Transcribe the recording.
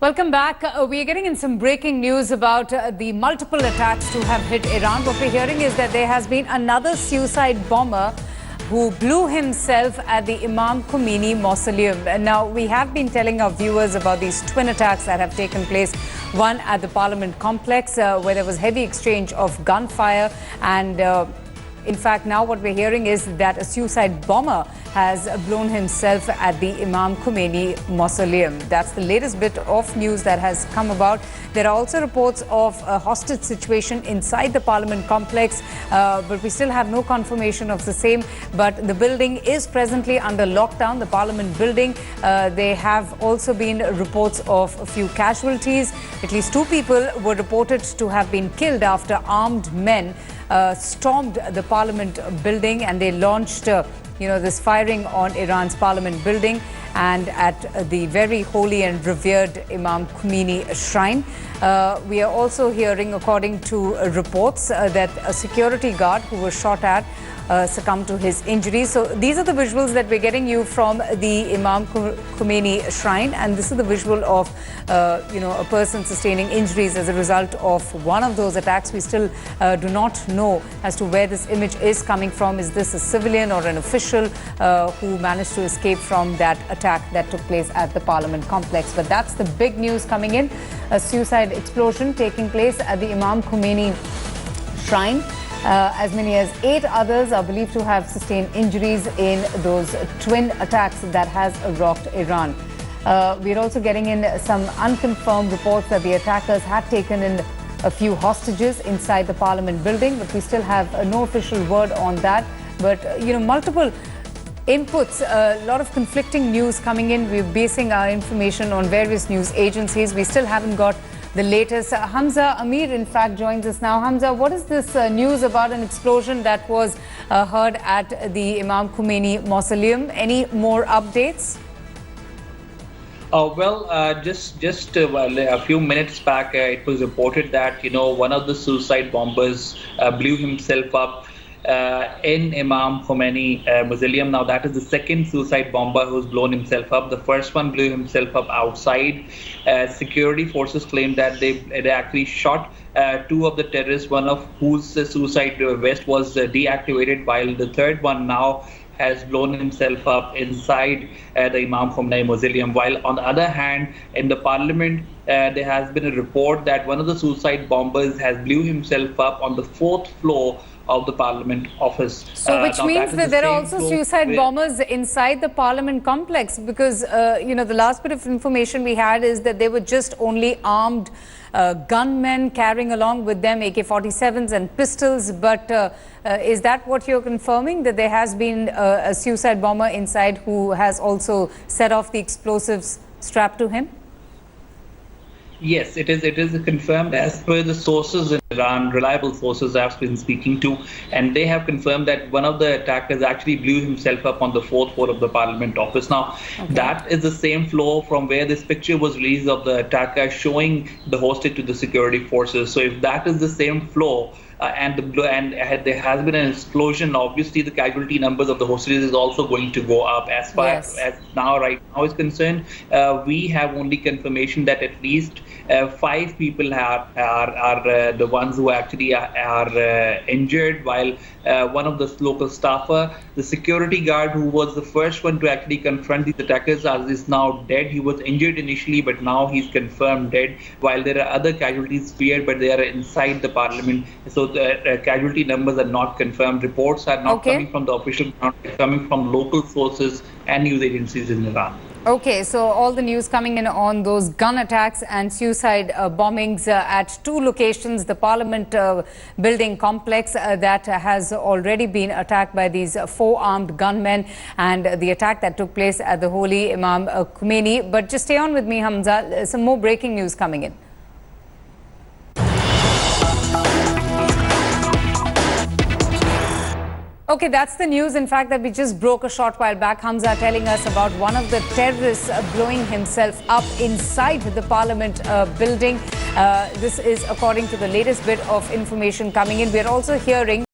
Welcome back. We are getting in some breaking news about the multiple attacks to have hit Iran. What we're hearing is that there has been another suicide bomber who blew himself at the Imam Khomeini Mausoleum. And now, we have been telling our viewers about these twin attacks that have taken place. One at the Parliament complex where there was heavy exchange of gunfire, and in fact, now what we're hearing is that a suicide bomber has blown himself at the Imam Khomeini Mausoleum. That's the latest bit of news that has come about. There are also reports of a hostage situation inside the Parliament complex, but we still have no confirmation of the same. But the building is presently under lockdown, the Parliament building. There have also been reports of a few casualties. At least 2 people were reported to have been killed after armed men stormed the Parliament building, and they launched this firing on Iran's Parliament building and at the very holy and revered Imam Khomeini shrine. We are also hearing, according to reports, that a security guard who was shot at succumbed to his injuries. So these are the visuals that we're getting you from the Imam Khomeini shrine, and this is the visual of a person sustaining injuries as a result of one of those attacks. We still do not know as to where this image is coming from. Is this a civilian or an official who managed to escape from that attack that took place at the Parliament complex? But that's the big news coming in. A suicide explosion taking place at the Imam Khomeini shrine. As many as 8 others are believed to have sustained injuries in those twin attacks that has rocked Iran. We're also getting in some unconfirmed reports that the attackers had taken in a few hostages inside the Parliament building, but we still have no official word on that. But, multiple inputs, a lot of conflicting news coming in. We're basing our information on various news agencies. We still haven't got the latest. Hamza Amir, in fact, joins us now. Hamza, what is this news about an explosion that was heard at the Imam Khomeini Mausoleum? Any more updates? Just a few minutes back, it was reported that, one of the suicide bombers blew himself up in Imam Khomeini Mausoleum. Now, that is the second suicide bomber who's blown himself up. The first one blew himself up outside. Security forces claim that they actually shot 2 of the terrorists, one of whose suicide vest was deactivated, while the third one now has blown himself up inside the Imam Khomeini Mausoleum. While on the other hand, in the Parliament, there has been a report that one of the suicide bombers has blew himself up on the 4th floor of the Parliament office. So which means that there are also suicide bombers inside the Parliament complex, because, the last bit of information we had is that they were just only armed gunmen carrying along with them AK-47s and pistols. But is that what you're confirming, that there has been a suicide bomber inside who has also set off the explosives strapped to him? Yes, it is confirmed as per the sources in Iran, reliable sources I've been speaking to, and they have confirmed that one of the attackers actually blew himself up on the 4th floor of the Parliament office. Now, that is the same floor from where this picture was released of the attacker showing the hostage to the security forces. So if that is the same floor, and there has been an explosion, obviously the casualty numbers of the hostages is also going to go up. As far as right now is concerned, we have only confirmation that at least 5 people are the ones who actually are injured, while one of the local staffer, the security guard who was the first one to actually confront these attackers, is now dead. He was injured initially, but now he's confirmed dead, while there are other casualties feared, but they are inside the Parliament. So the casualty numbers are not confirmed. Reports are not coming from the official ground, coming from local sources and news agencies in Iran. Okay, so all the news coming in on those gun attacks and suicide bombings at 2 locations, the Parliament building complex that has already been attacked by these 4 armed gunmen, and the attack that took place at the holy Imam Khomeini. But just stay on with me, Hamza. Some more breaking news coming in. Okay, that's the news, in fact, that we just broke a short while back. Hamza telling us about one of the terrorists blowing himself up inside the Parliament building. This is according to the latest bit of information coming in. We're also hearing